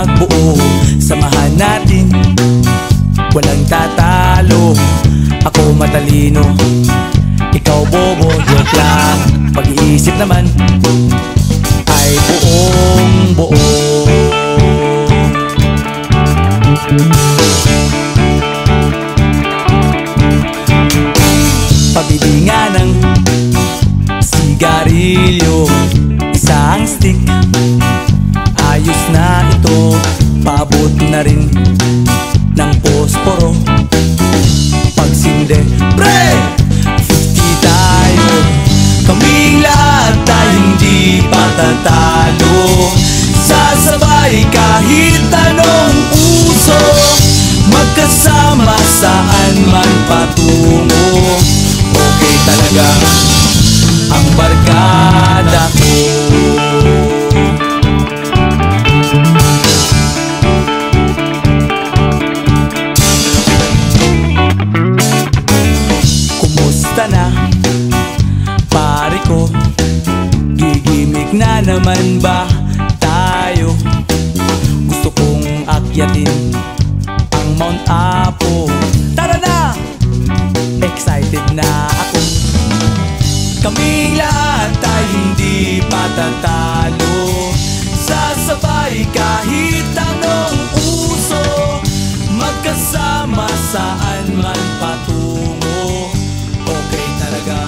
magbuo, samahan natin, walang tatalo. Ako matalino, ikaw bobo, joke lang. Pag-iisip naman ay buong buo. Pabili nga ng sigarilyo, isang stick, ayos na ito. Paabot na rin ng posporo. Pagsinde, pre! 50 tayo, kaming lahat ay hindi patatalo. Sasabay kahit anong uso, magkasama saan man patungo. Okay talaga ang barkada ko. Kumusta na, pare ko? Gigimik na naman ba tayo? Gusto kong akyatin ang Mount Apo. Tara na! Excited na ako. Kaming lahat ay hindi patatalo. Sasabay kahit anong uso, magkasama saan man patungo. Okay talaga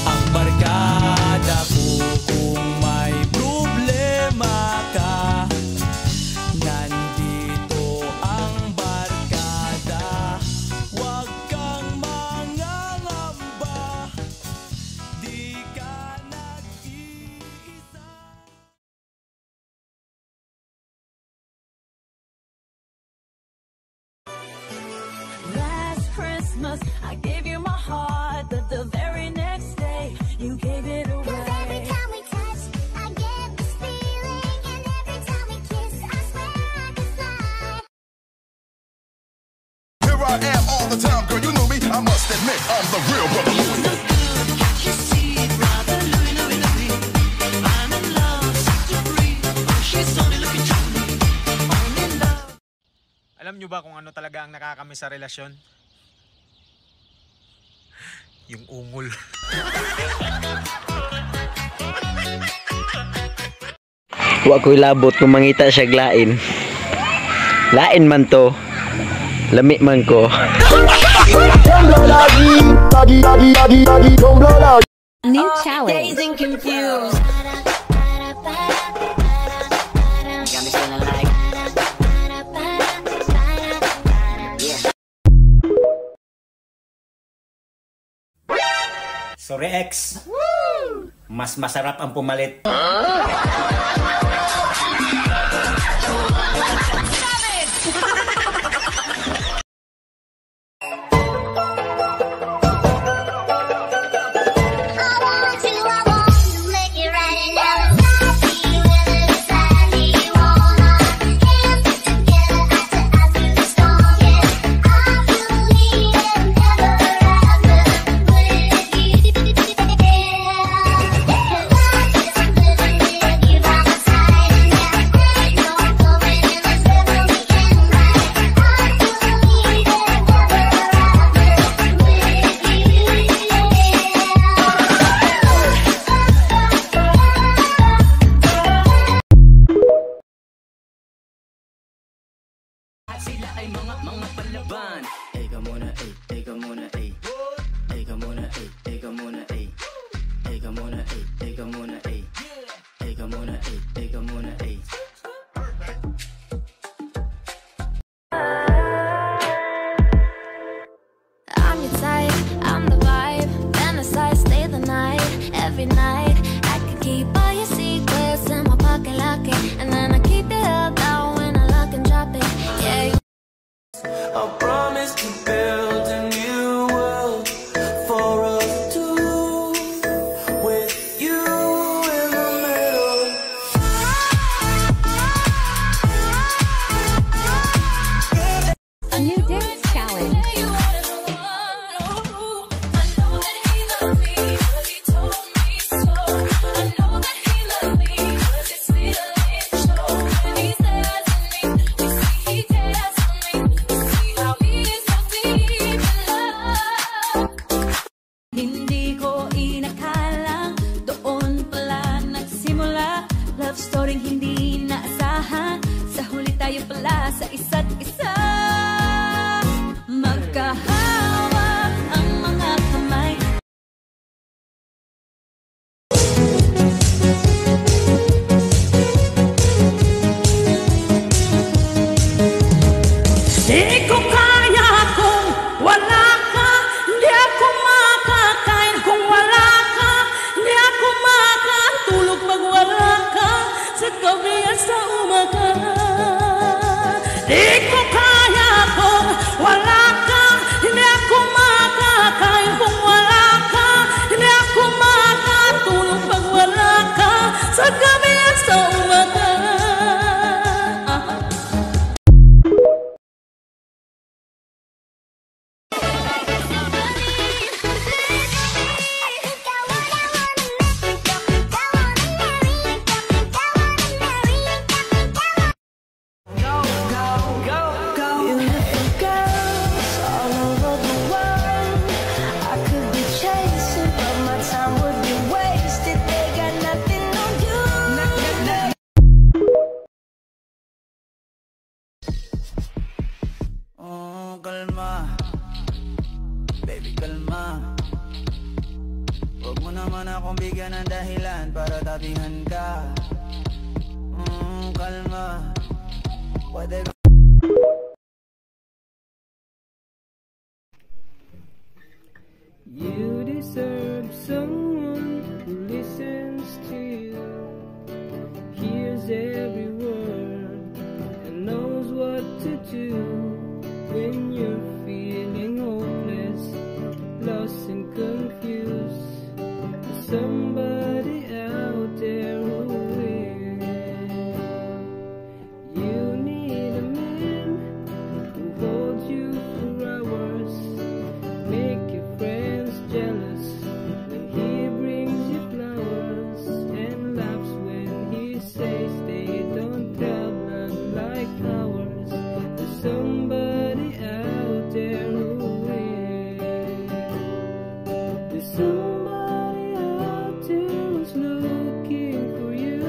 ang barkada ko. Kung may problema ka, nandito ang barkada. Huwag kang mangangamba, di ka nag-iisa. Last Christmas, I gave you my heart, but the very next day, you gave it away. 'Cause every time we touch, I get this feeling, and every time we kiss, I swear I could fly. Here I am all the time, girl, you know me. I must admit, I'm the real brother Louie. You see, brother Louie, Louie, Louie, I'm in love, such a free. She's only looking to me, I'm in love. Alam nyo ba kung ano talaga ang nakakamiss sa relasyon? Yung ungol. Wa ko'y labot kung mangita siya lain. Lain man to. Lami man ko. New challenge. Dazed and confused. Got me feeling like. Sorry ex, mas masarap ang pumalit. pala sa isa't isa. Magkahawak ang mga kamay. Di ko kaya kung wala ka, di ako makakain kung wala ka, di ako makatulog pag wala ka, sa gabi at sa umaga. Di ko kaya kung wala ka, hindi ako makakain kung wala ka, hindi ako makatulog pag wala ka, sa gabi at sa umaga. Kalma, baby kalma. Huwag mo naman akong bigyan ng dahilan para tabihan ka. Kalma, pwede ka. You deserve someone who listens to you, hears every word, and knows what to do. When you're feeling hopeless, lost and confused, there's somebody out there who will. You need a man who holds you for hours, make your friends jealous when he brings you flowers, and laughs when he says they don't have none like ours. There's somebody out there who will. There's somebody out there who's looking for you.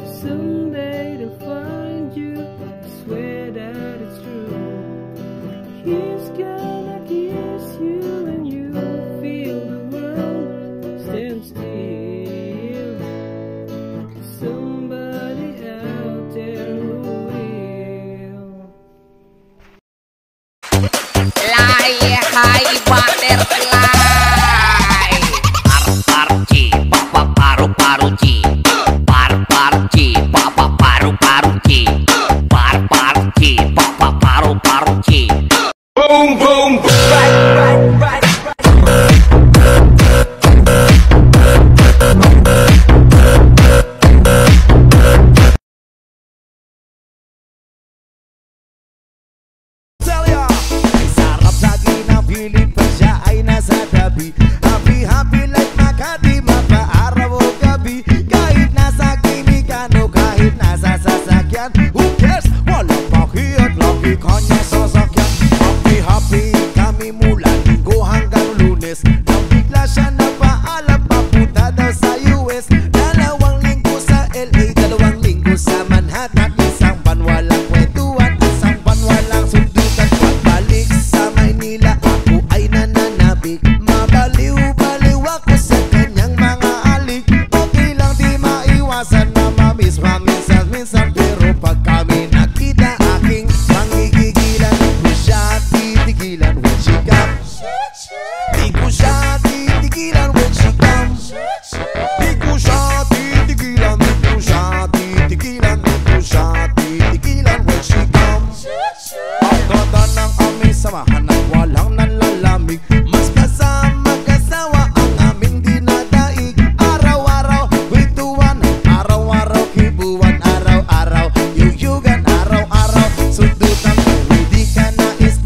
Someday they'll find you. I swear that it's true. He's gonna kiss you and you'll feel the world stand still. There's somebody out there who will. Hi butterfly, par-par-ci, papa-paru-paru-ci, par-par-ci, papa-paru-paru-ci, par-par-ci, papa-paru-paru-ci. Boom boom boom, right. Pilit pa siya ay nasa tabi. Happy like Makati, mapaaraw o gabi. Kahit nasa klinikan o kahit nasa sasakyan, who cares? Walang pakiat, lagi kanya sasakyan. Happy kami mula Linggo hanggang Lunes. Nang bigla siya napaalam, papunta daw sa US. 2 linggo sa LA, 2 linggo sa Manhattan. Isang ban walang kwentuhan, isang ban walang sundutan. Pagbalik sa Maynila, ay nananabik. Mabaliw-baliw ako sa kanyang mga alik. Okay lang di maiwasan na mamiss minsan. Pero pag kami nakita, aking pangigigilan. Di ko siya titigilan when she come. Di ko siya titigilan when she come. Di ko siya titigilan. Di ko siya titigilan. Di ko siya titigilan when she come. Ang ganda ng aming samahan at walang nalalamig. Mas kasama kasawa ang aming dinadaig. Araw-araw kwentuhan, araw-araw kibuan, araw-araw yuyugan, araw-araw sundutan. Hindi ka nais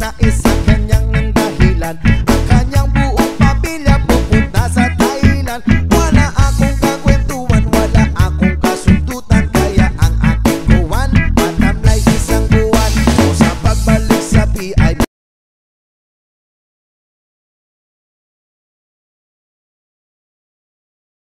ang kanyang dahilan. Ang kanyang buong pamilya pupunta sa Thailand. Wala akong kakwentuhan, wala akong kasundutan. Kaya ang aking kuwan matamlay isang buwan. So sa pagbalik sa PI